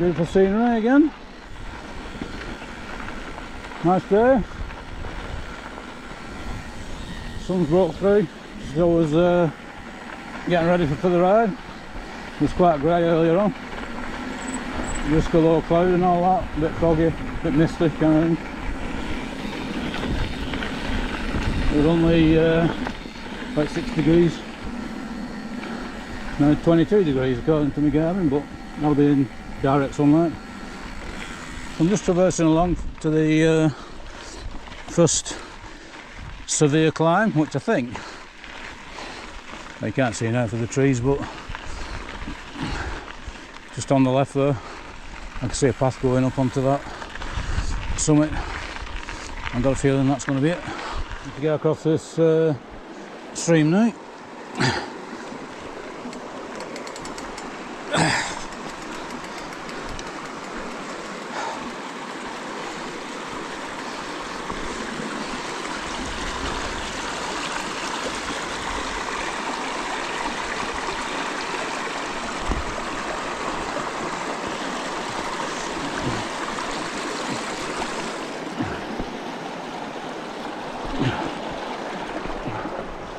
Beautiful scenery again. Nice day. Sun's broke through, so I was getting ready for the ride. It was quite grey earlier on. Just a low cloud and all that, a bit foggy, a bit misty kind of thing. It was only about 6 degrees. Now 22 degrees according to my Garmin, but I'll be in direct sunlight. I'm just traversing along to the first severe climb, which I think you can't see now for the trees, but just on the left there I can see a path going up onto that summit. I've got a feeling that's going to be it. To get across this stream now.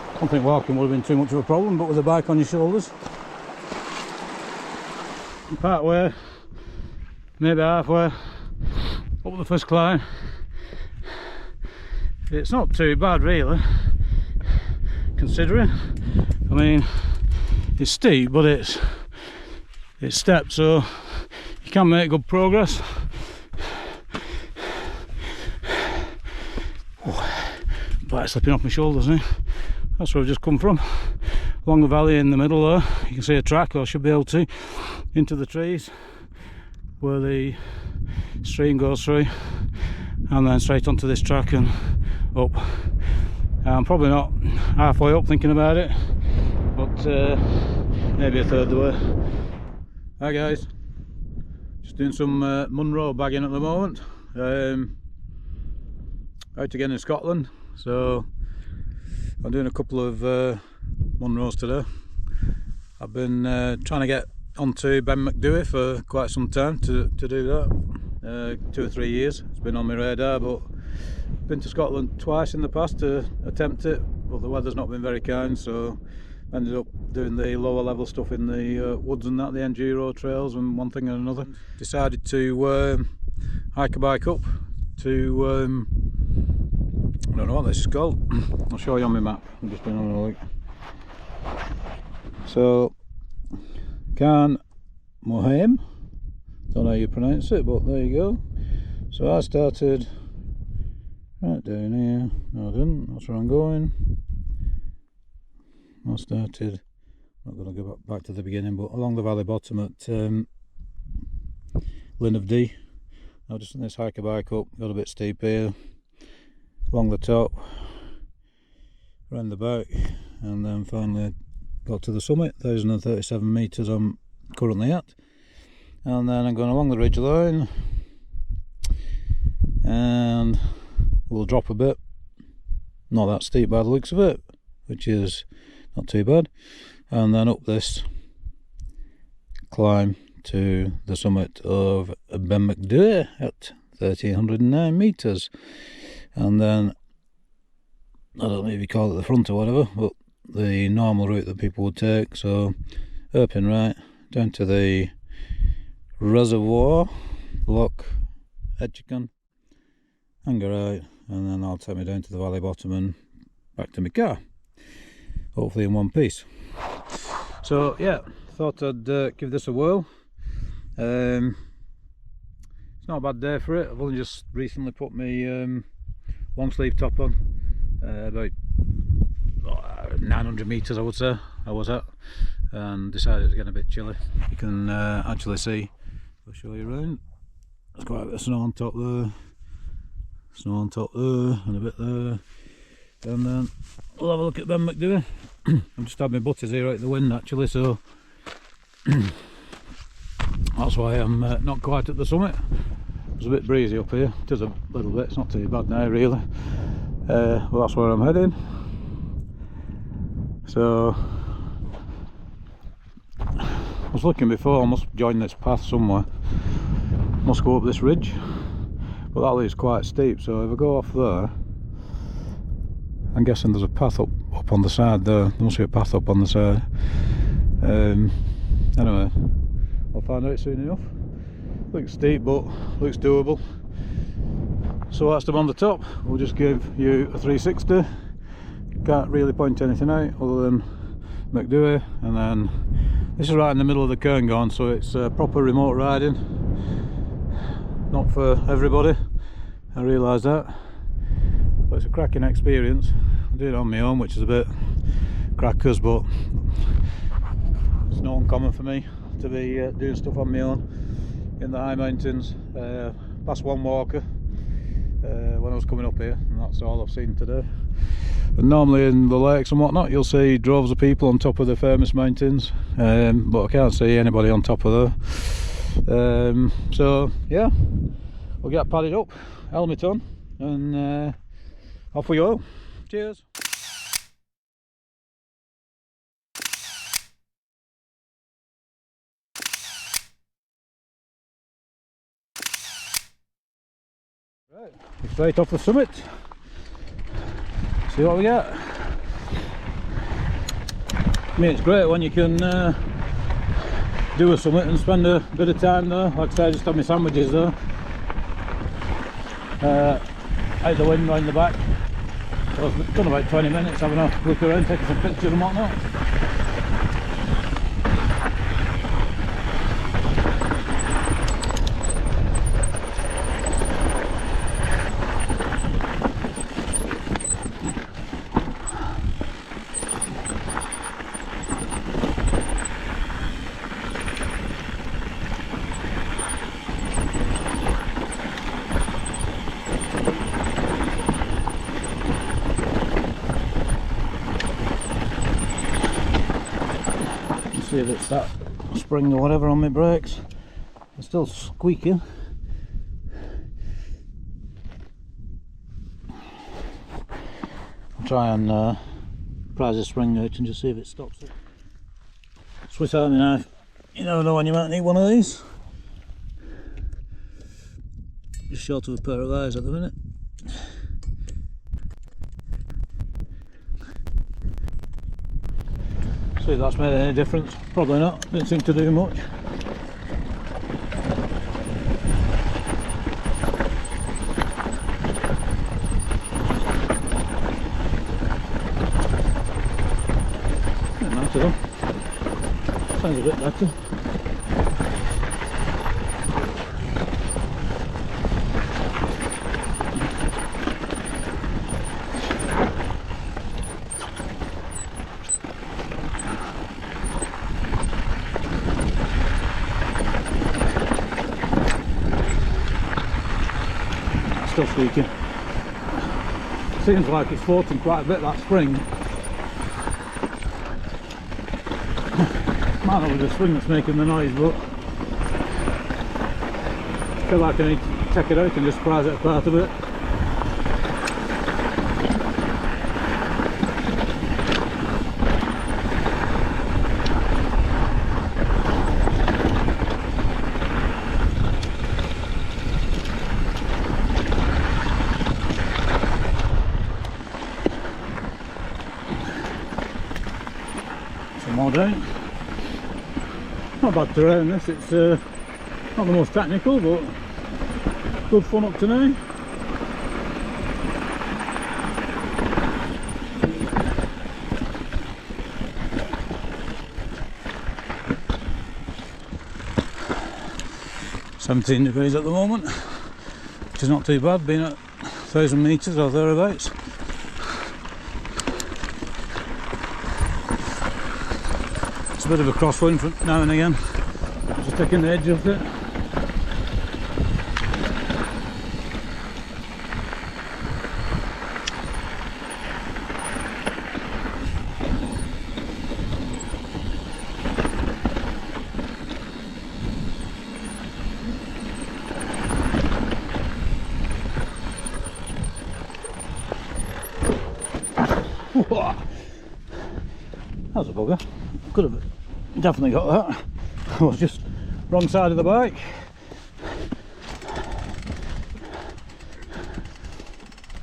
I don't think walking would have been too much of a problem, but with a bike on your shoulders. Part way, maybe halfway up the first climb. It's not too bad really, considering. I mean, it's steep, but it's steps, so you can make good progress. Bike slipping off my shoulders now. That's where I've just come from, along the valley in the middle there. You can see a track, or should be able to, into the trees where the stream goes through, and then straight onto this track and up. I'm probably not halfway up thinking about it, but maybe a third of the way. Hi guys, just doing some munro bagging at the moment. Out again in Scotland, so I'm doing a couple of munros today. I've been trying to get onto Ben Macdui for quite some time to do that. 2 or 3 years it's been on my radar, but I've been to Scotland twice in the past to attempt it, but the weather's not been very kind, so I ended up doing the lower level stuff in the woods and that, the enduro trails and one thing and another. Decided to hike a bike up to I don't know what this is called. I'll show you on my map. I'm just been having a look. So, Carn, Mhaim. Don't know how you pronounce it, but there you go. So I started right down here. No, I didn't. That's where I'm going. I started. Not going to go back to the beginning, but along the valley bottom at Linn of Dee. I've just done this hike a bike up. Got a bit steep here. Along the top, around the back, and then finally got to the summit. 1,037 metres I'm currently at, and then I'm going along the ridge line, and we'll drop a bit. Not that steep by the looks of it, which is not too bad, and then up this climb to the summit of Ben Macdui at 1,309 metres. And then, I don't know if you call it the front or whatever, but the normal route that people would take. So, hairpin right, down to the reservoir, lock, Edgecombe, hanger right, and then I'll take me down to the valley bottom and back to my car. Hopefully in one piece. So, yeah, thought I'd give this a whirl. It's not a bad day for it. I've only just recently put my long sleeve top on, about 900 metres I would say I was at, and decided it was getting a bit chilly. You can actually see, I'll show you around, there's quite a bit of snow on top there, and a bit there, and then we'll have a look at Ben Macdui. I've just had my butties here out in the wind actually, so that's why I'm not quite at the summit. It's a bit breezy up here, it is a little bit, it's not too bad now really. Well, that's where I'm heading. So, I was looking before, I must join this path somewhere. must go up this ridge, but that leads quite steep, so if I go off there, I'm guessing there's a path up on the side there. There must be a path up on the side. Anyway, I'll find out soon enough. Looks steep, but looks doable. So that's them on the top. We'll just give you a 360. Can't really point anything out other than Macdui, and then this is right in the middle of the Cairngorms, so it's proper remote riding. Not for everybody, I realise that, but it's a cracking experience. I do it on my own, which is a bit crackers, but it's not uncommon for me to be doing stuff on my own in the high mountains. Past one walker when I was coming up here, and that's all I've seen today. And normally in the lakes and whatnot you'll see droves of people on top of the famous mountains, but I can't see anybody on top of there. So yeah, we'll get padded up, helmet on, and off we go. Cheers. Right, straight off the summit. See what we get. I mean, it's great when you can do a summit and spend a bit of time there. Like I said, I just had my sandwiches there. Out the wind round the back. So I've done about 20 minutes having a look around, taking some pictures and whatnot. See if it's that spring or whatever on my brakes. They're still squeaking. I'll try and prise the spring out and just see if it stops it. Swiss Army knife. You never know when you might need one of these. Just short of a pair of eyes at the minute. See if that's made any difference. Probably not. Didn't seem to do much. Nice of them. Sounds a bit better. Still squeaking. Seems like it's floating quite a bit, that spring. Might not be the spring that's making the noise, but I feel like I need to take it out and just prise it apart a bit. More down. Not bad terrain this, it's not the most technical, but good fun up to now. $17 degrees at the moment, which is not too bad, being at 1,000 metres or thereabouts. A bit of a crosswind from now and again, just taking the edge off it. That was a bugger. Could have definitely got that. I was just wrong side of the bike.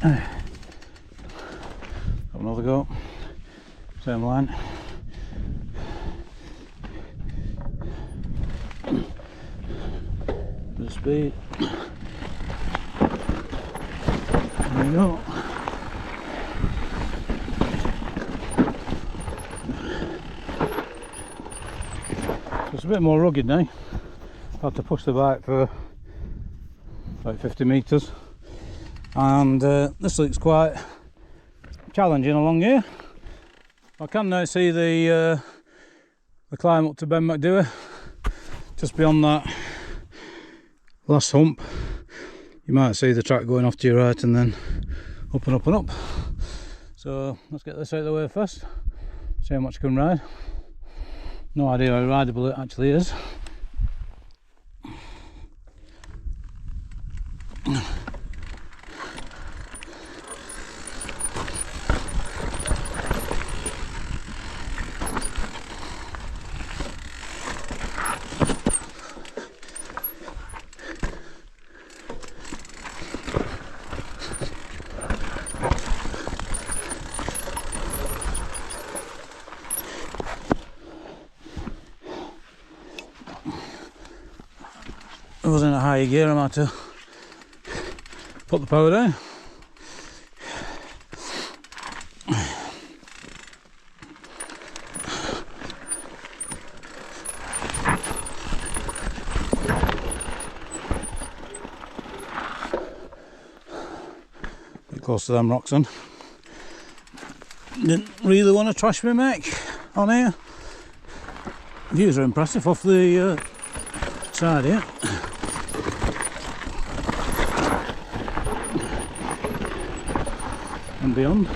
Have another go. Same line. Bit of speed. There we go. So it's a bit more rugged now. I've had to push the bike for about 50 metres, and this looks quite challenging along here. I can now see the climb up to Ben Macdui, just beyond that last hump. You might see the track going off to your right and then up and up and up. So let's get this out of the way first, see how much I can ride. No idea how rideable it actually is. I was in a higher gear, I had to put the power down. Bit close to them rocks then. Didn't really want to trash my mech on here. Views are impressive off the side here. And beyond.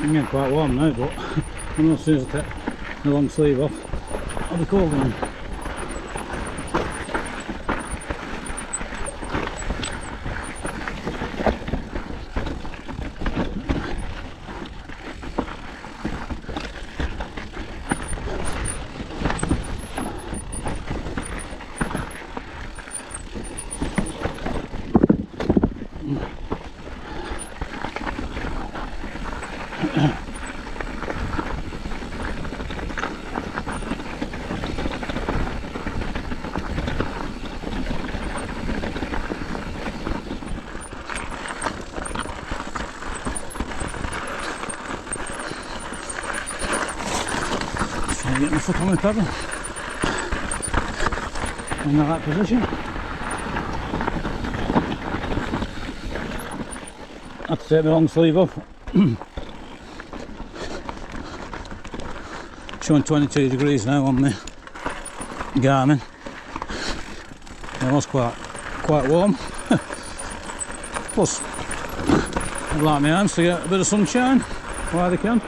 I'm getting quite warm now, but I know as soon as I take the long sleeve off, I'll be cold again. Get my foot on the pedal in the right position. I had to take my long sleeve off. Showing 22 degrees now on the Garmin. It was quite warm. Plus, I'd like my arms to get a bit of sunshine while they can.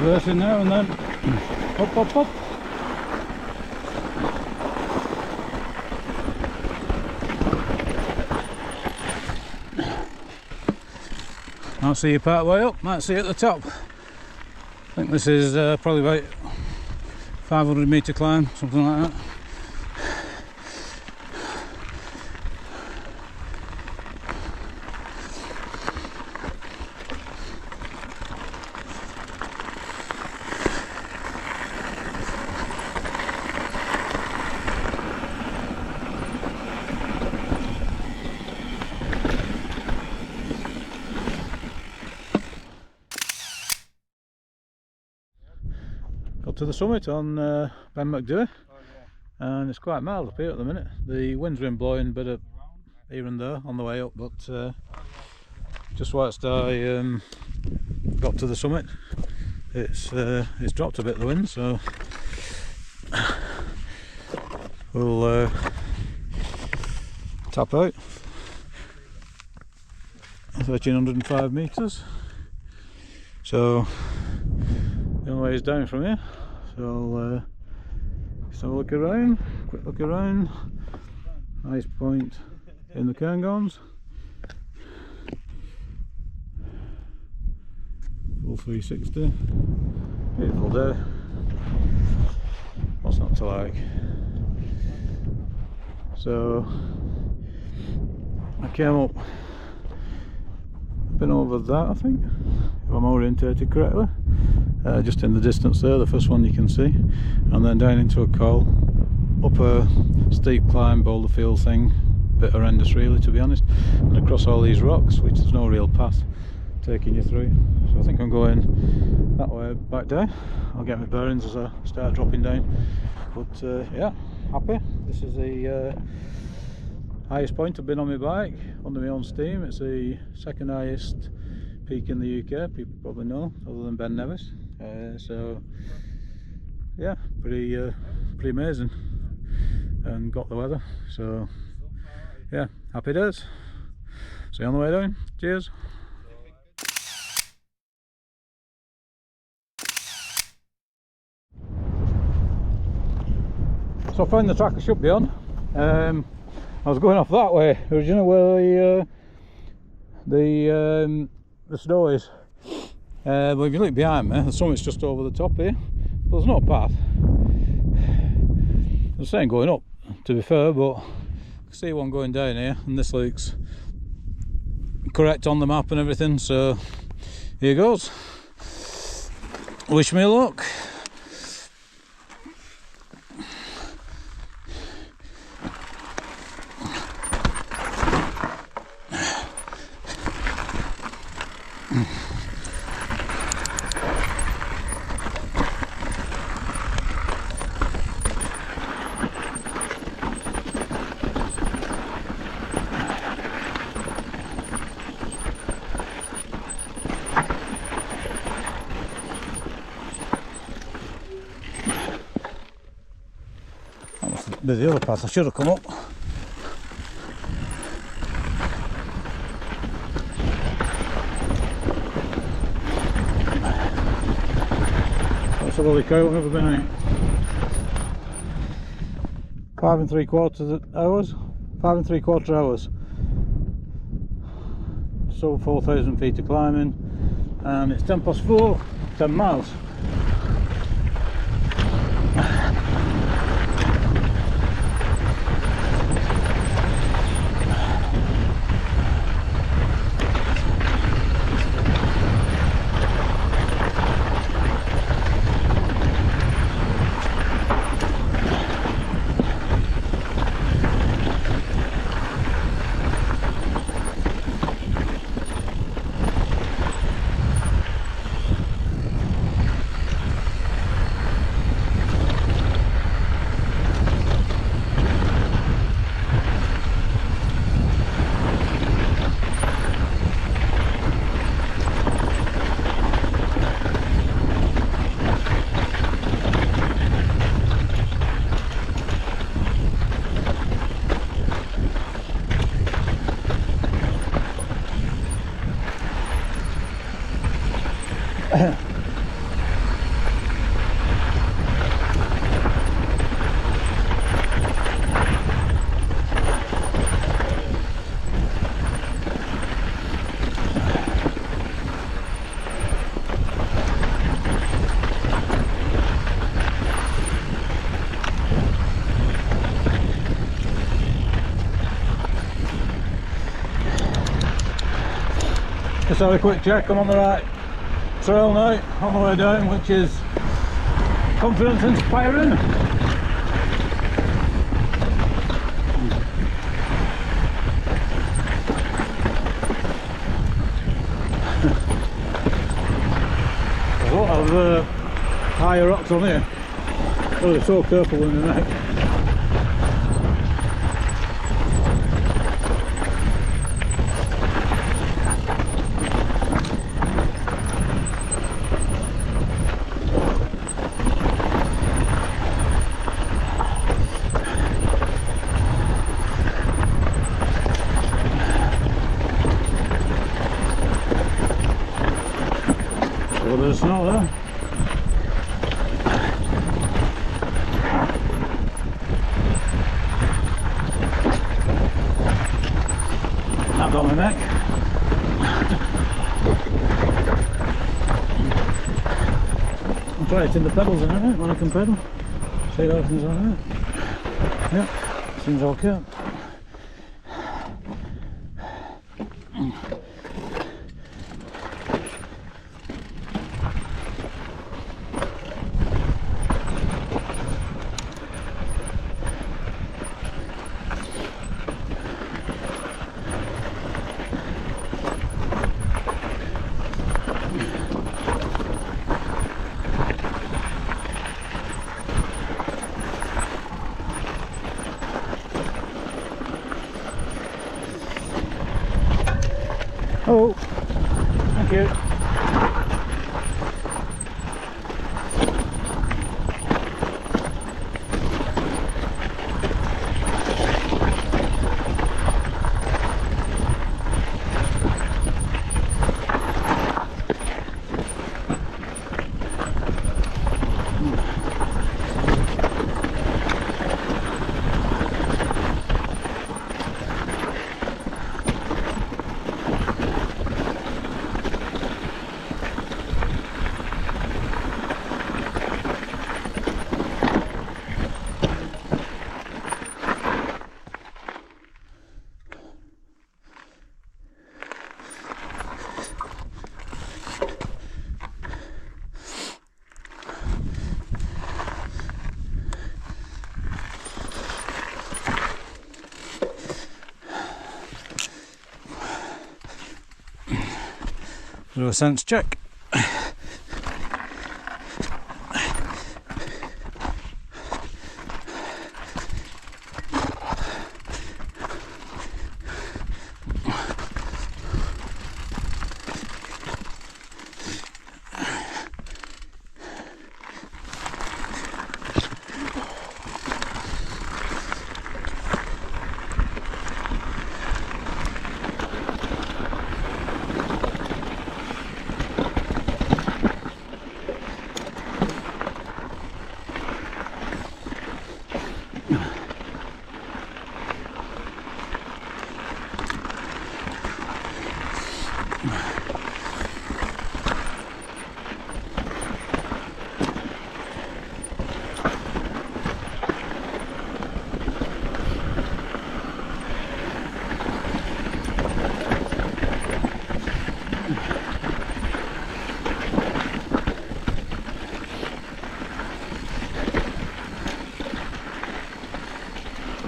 reversing now and then. Up, up, up. I'll see you part way up, might see you at the top. I think this is probably about 500 metre climb, something like that. Got to the summit on Ben Macdui, and it's quite mild up here at the minute. The wind's been blowing a bit of here and there on the way up, but just whilst I got to the summit, it's dropped a bit, the wind, so we'll tap out 1305 metres. So the only way is down from here, so just have a look around, quick look around. Highest point in the Cairngorms, full 360, beautiful day, what's not to like. So I came up, been over that I think, if I'm orientated correctly. Just in the distance there, the first one you can see, and then down into a col, up a steep climb, boulder field thing, bit horrendous really, to be honest, and across all these rocks, which there's no real path taking you through. So I think I'm going that way back down. I'll get my bearings as I start dropping down, but yeah, happy. This is the highest point I've been on my bike under my own steam. It's the second highest peak in the UK, people probably know, other than Ben Nevis. So yeah, pretty amazing, and got the weather, so yeah, happy days. See you on the way down. Cheers. So I found the track I should be on. I was going off that way originally, where the snow is. But if you look behind me, the summit's just over the top here, but there's no path. There's saying going up, to be fair, but I can see one going down here, and this looks correct on the map and everything, so here goes. Wish me luck. Be the other path, I should have come up. Let's have a look out, I've never been out. 5 3/4 hours, 5 3/4 hours. So 4,000 feet of climbing, and it's 4:10, 10 miles. Just have a quick check, I'm on the right trail now, on the way down, which is confidence inspiring. There's a lot of higher rocks on here. Oh, they're so careful in the neck. A little bit of snow there. That's on my neck. I'll try it in the pedals in a minute when I can pedal. See how everything's alright. Yeah, seems okay. Oh, thank you. Do a sense check.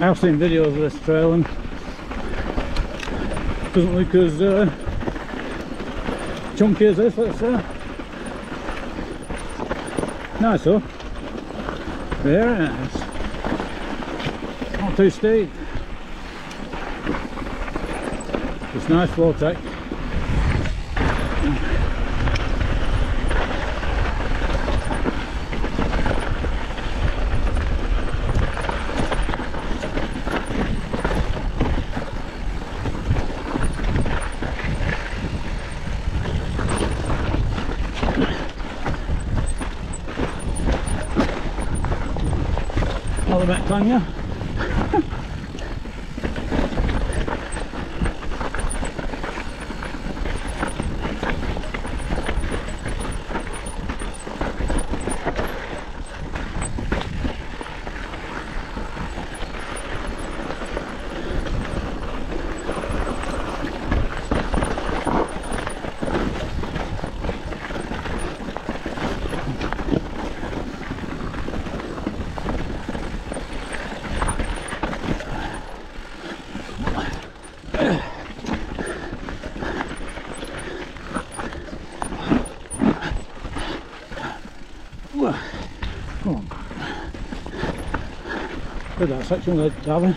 I've seen videos of this trail and it doesn't look as chunky as this, let's say. Nice though. Very nice. Not too steep. It's nice flow tech. All the back on you. Look at that section there, darling.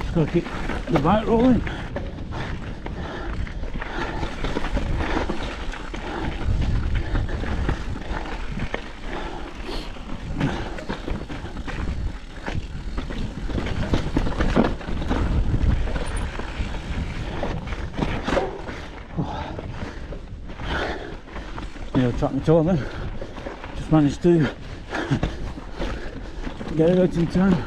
Just got to keep the bike rolling. Track my toe then. Just managed to get it out in time.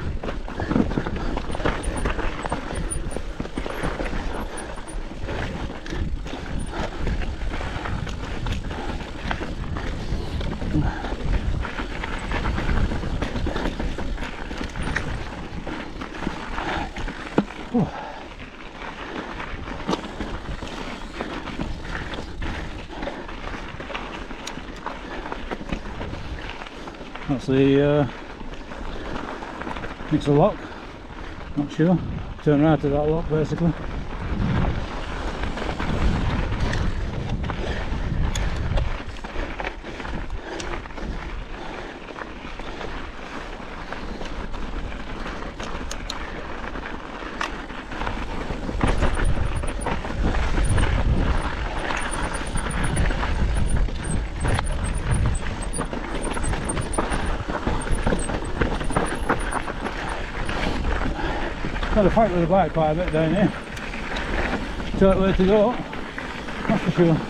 That's the it's a lock, not sure. Turn right to that lock basically. Got to fight with the bike quite a bit down here. Short way to go, that's for sure.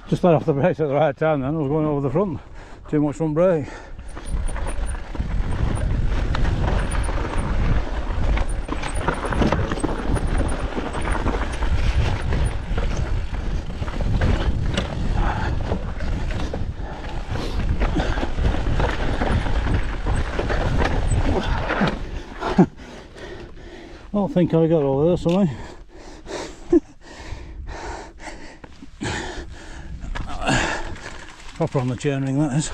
Just let off the brakes at the right time then, I was going over the front. Too much front brake. I don't think I got over there somewhere. Proper on the chainring that is.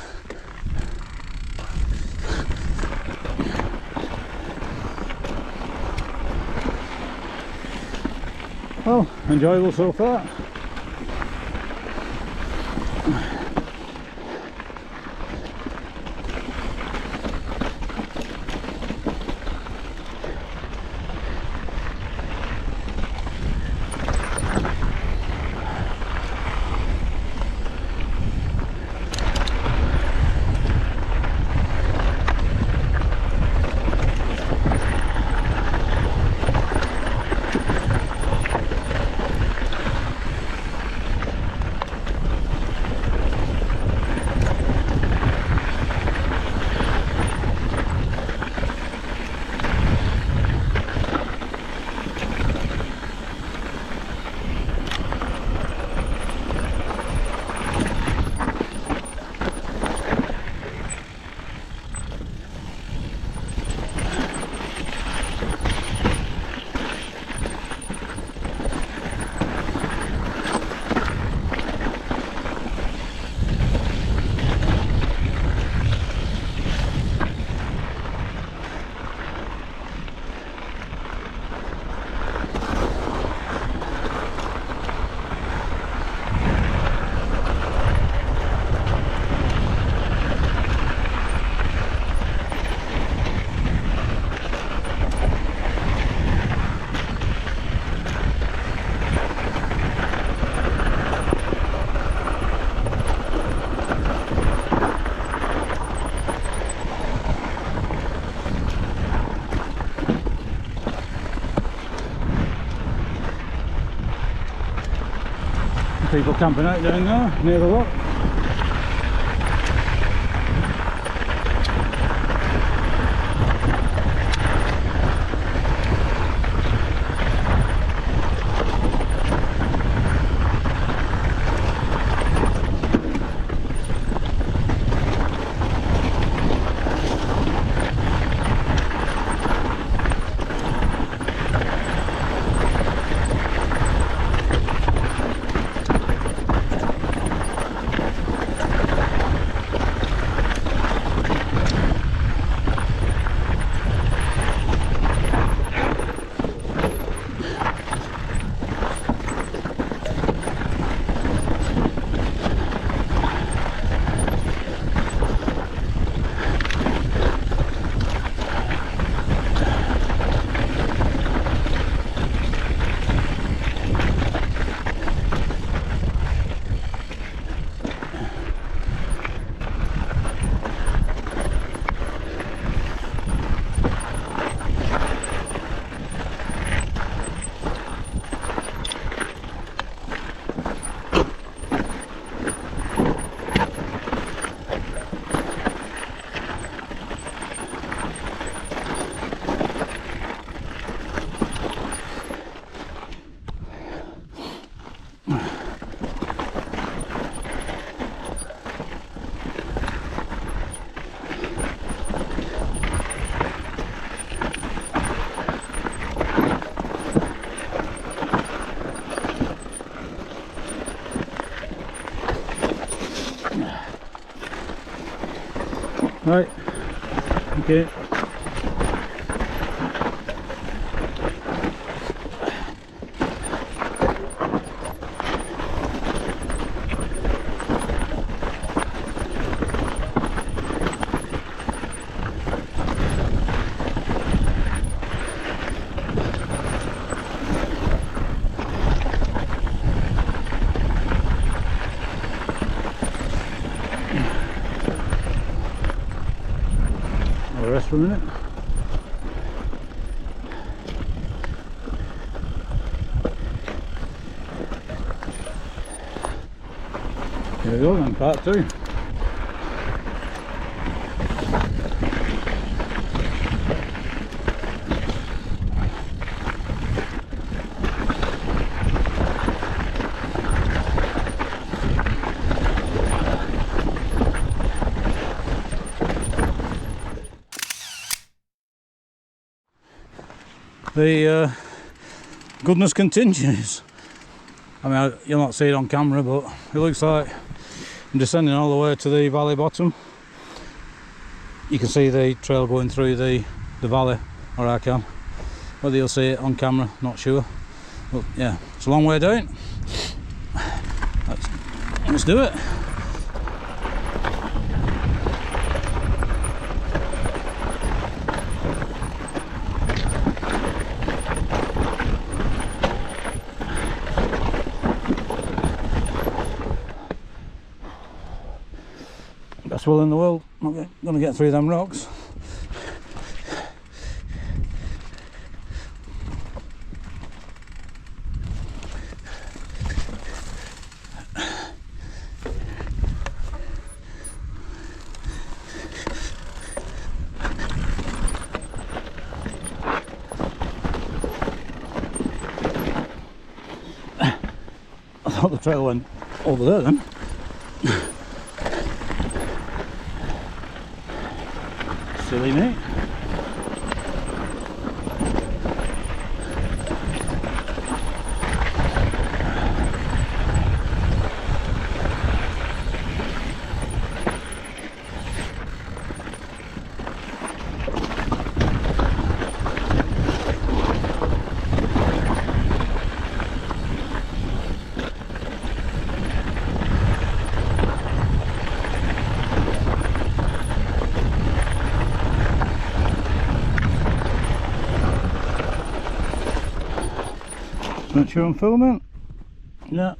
Well, enjoyable so far. People camping out down there near the lock. Right, okay. Rest for a minute. Here we go then, part 2. The goodness continues. I mean, you'll not see it on camera, but it looks like I'm descending all the way to the valley bottom. You can see the trail going through the valley, or I can. Whether you'll see it on camera, not sure. But yeah, it's a long way down. Let's do it. Best will in the world. Not going to get through them rocks. I thought the trail went over there then. Silly me. Not sure I'm filming. Yeah.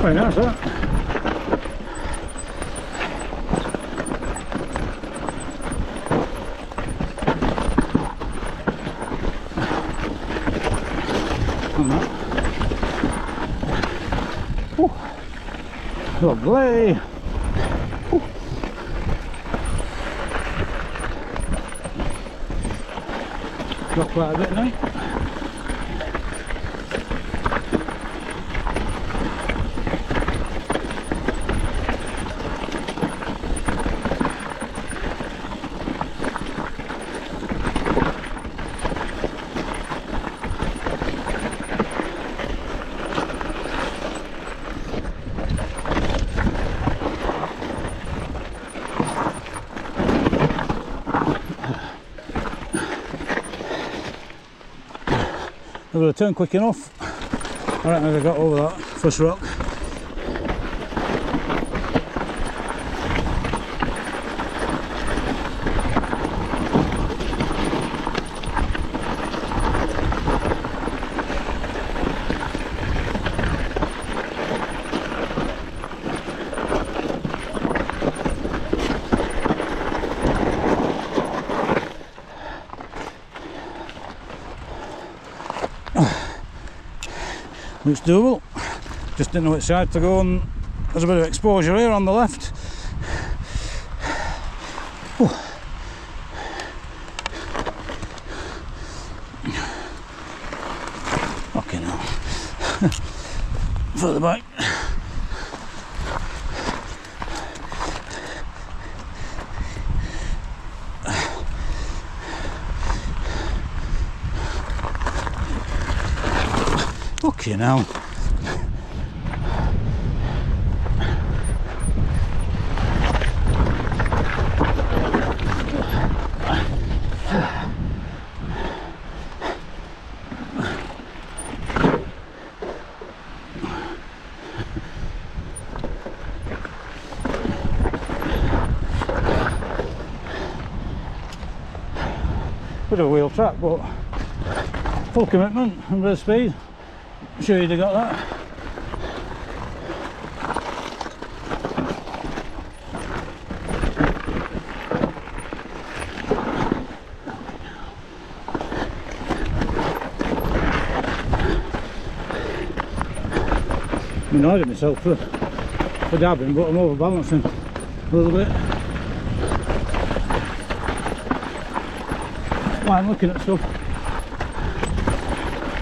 Very nice, that. And that. Ooh. Lovely. Ooh. Got quite a bit now. I would have turned quick enough. I don't think I got over that first rock. looks doable. Just didn't know which side to go, and there's a bit of exposure here on the left. Okay, now further back. Okay, now. Bit of a wheel track, but full commitment and a bit of speed. I'm sure you'd have got that. I'm annoyed at myself for dabbing, but I'm overbalancing a little bit. I'm looking at stuff,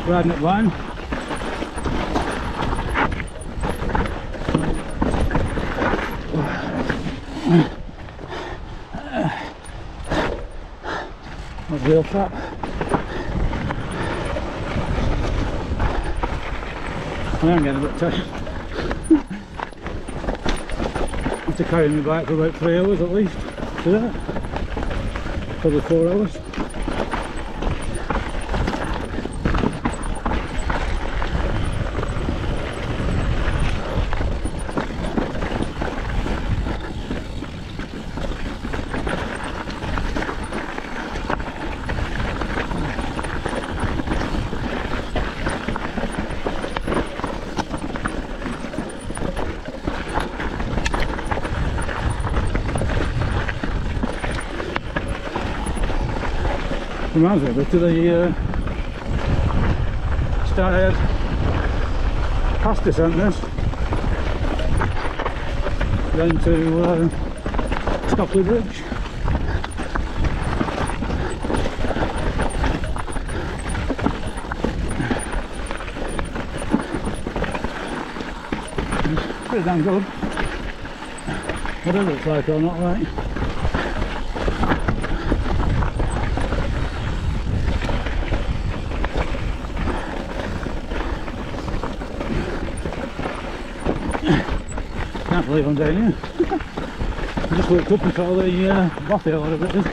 riding it blind. That's wheel trap. I am getting a bit tired. I have to carry my bike for about 3 hours at least. See that? Probably 4 hours. Reminds me a bit of the started past descent this, then to Stockley Bridge. Pretty damn good. Whatever it's like or not, right? Can't believe I'm down here. I just woke up and saw the bothy or whatever it is.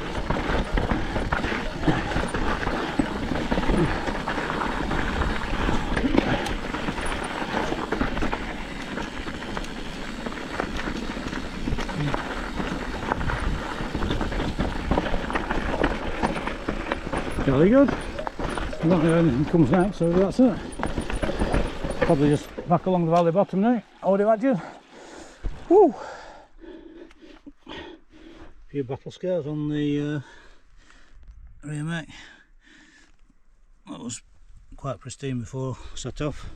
Jolly good. I don't know if anything comes next, so that's it. Probably just back along the valley bottom now, I would imagine. Woo! A few battle scars on the rear mech. That was quite pristine before set off.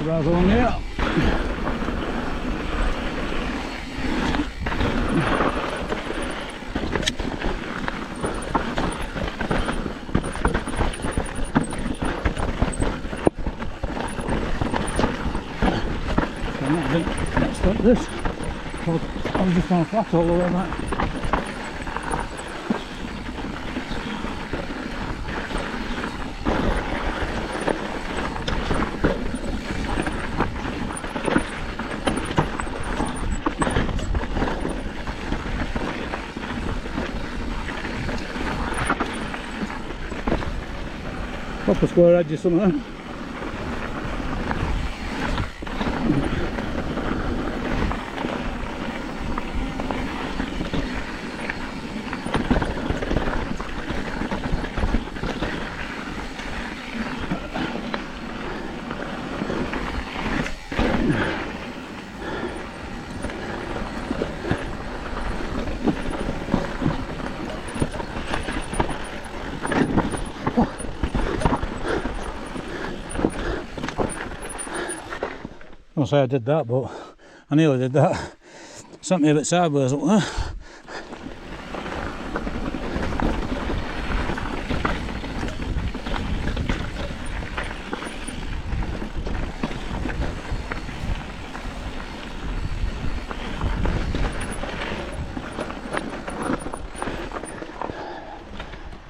Right on here. Next up this. I was just on a flat all the way back. Proper square edges somehow. gonna say I did that, but I nearly did that. Sent me a bit sideways up there.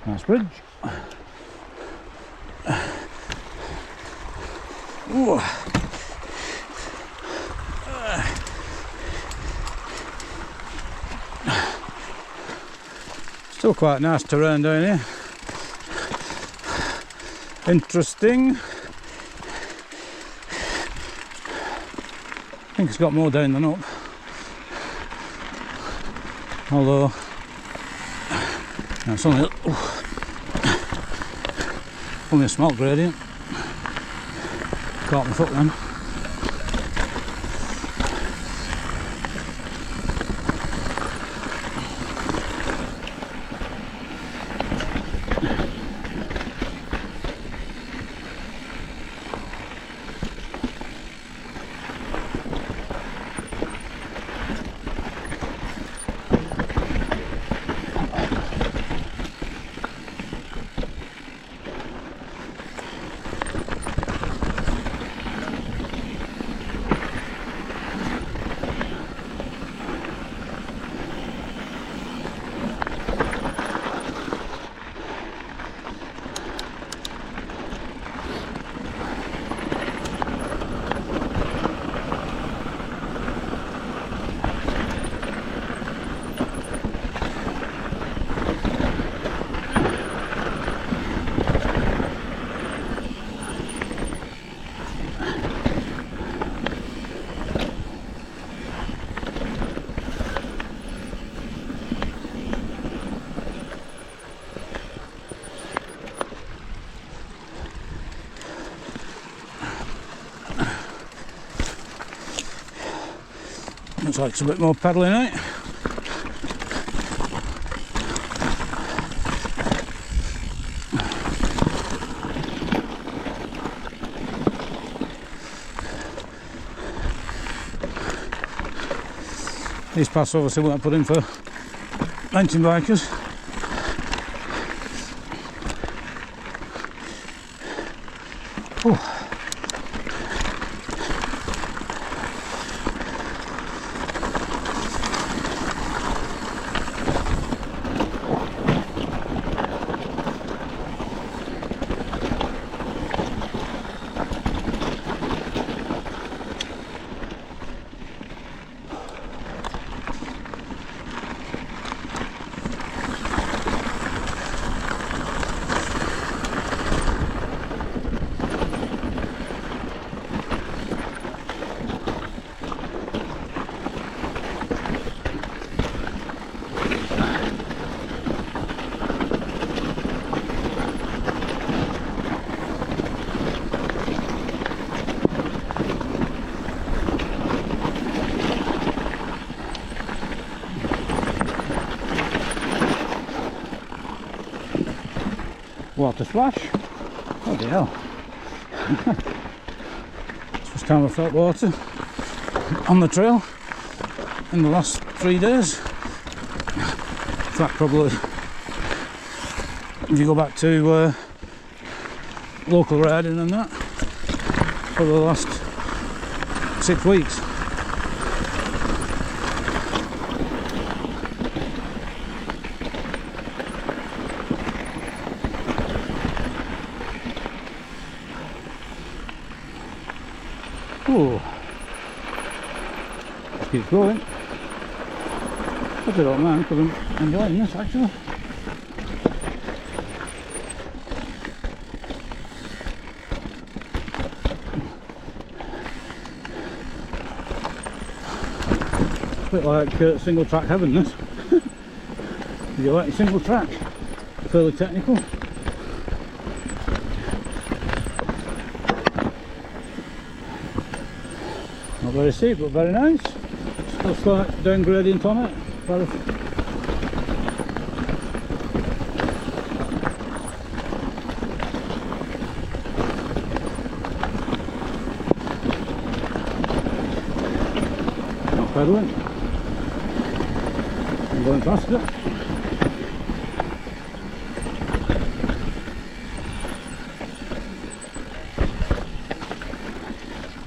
Nice bridge. Ooh. Still quite nice terrain down here. Interesting. I think it's got more down than up. Although it's only a small gradient. Caught my foot then. Looks like it's a bit more pedalling out. These paths obviously weren't put in for mountain bikers. Oh. Water splash. Bloody hell. First time I've felt water on the trail in the last 3 days. In fact, probably if you go back to local riding and that, for the last 6 weeks. Oh, just keeps going. I don't mind because I'm enjoying this actually. It's a bit like single track heaven this. If you like single track, fairly technical. Not very steep but very nice. Still slight down gradient on it. pedalling. I'm going faster.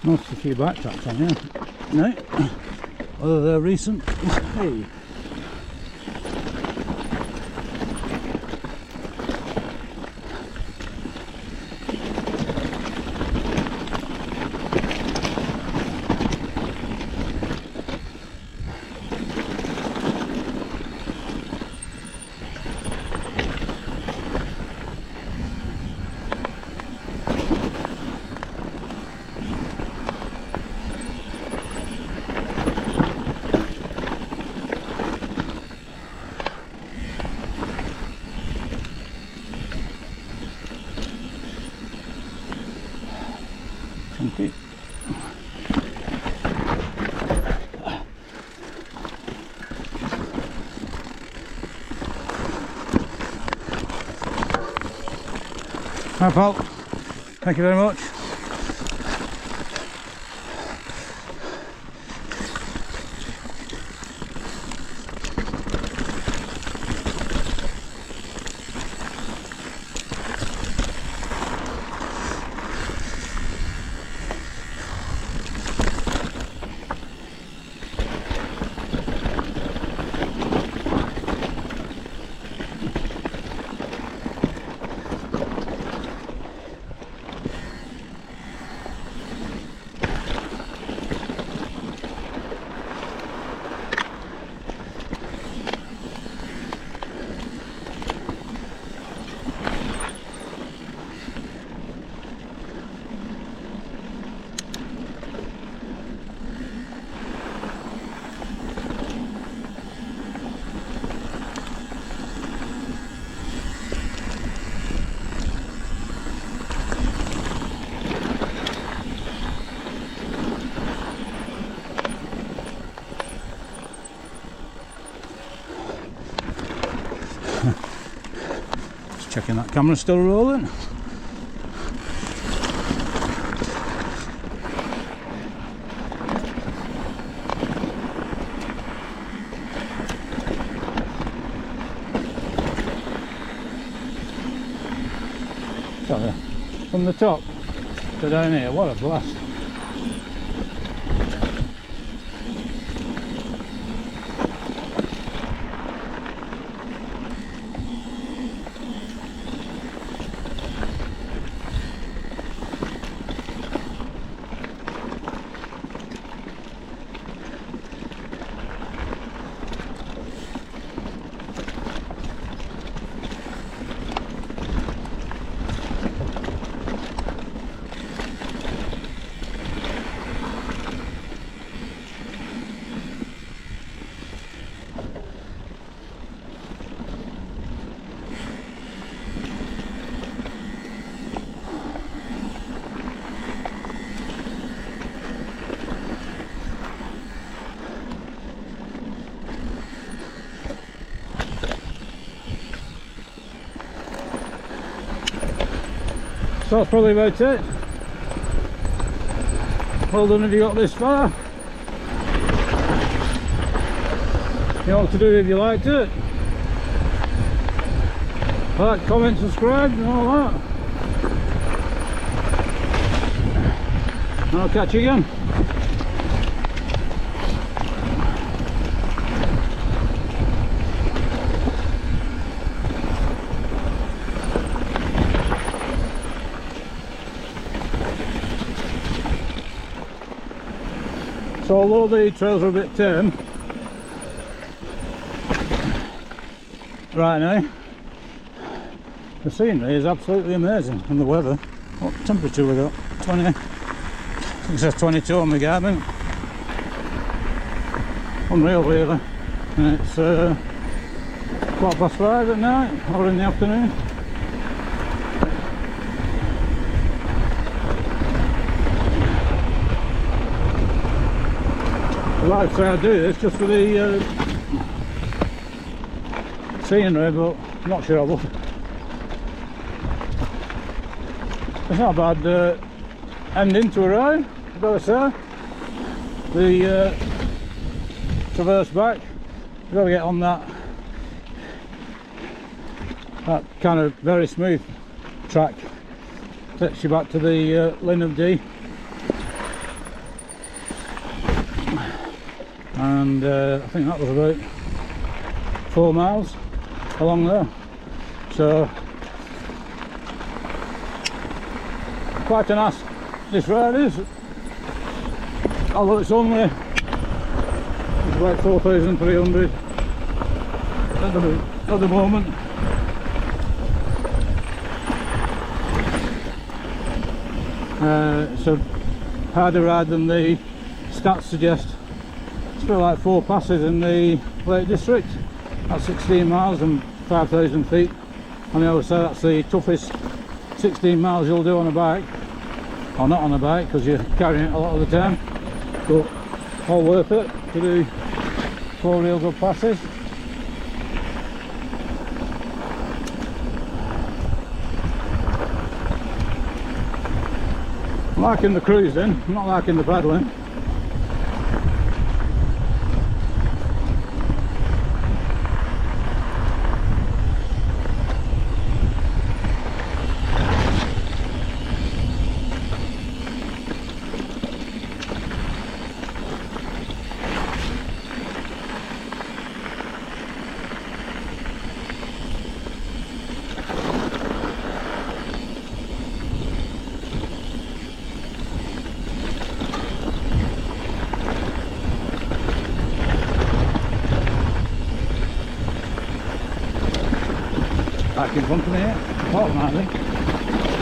Noticed a few bike tracks on here. No, whether they're recent. Hey. Okay. Hi Paul, thank you very much. Just checking that camera's still rolling. So, from the top to down here, what a blast. So that's probably about it. Well done if you got this far. You know what to do if you liked it. Like, comment, subscribe and all that. And I'll catch you again. So although the trails are a bit tame right now, the scenery is absolutely amazing, and the weather. What temperature we got? 20. It says 22 on my Garmin. Unreal really. And it's 5:15 at night or in the afternoon. Like I say, I do this just for the scenery, but I'm not sure I will. It's not a bad ending to a ride, I've got to say. The traverse back. You've got to get on that kind of very smooth track. Takes you back to the Linn of Dee. And I think that was about 4 miles along there. So quite a nice this road is, although it's about 4,300 at the moment. It's a harder ride than the stats suggest. It's about like 4 passes in the Lake District. That's 16 miles and 5,000 feet. And I always say that's the toughest 16 miles you'll do on a bike. Or not on a bike, because you're carrying it a lot of the time. But all worth it to do 4 real good passes. I'm liking the cruising, I'm not liking the paddling. Back in front of me here, bottom I think.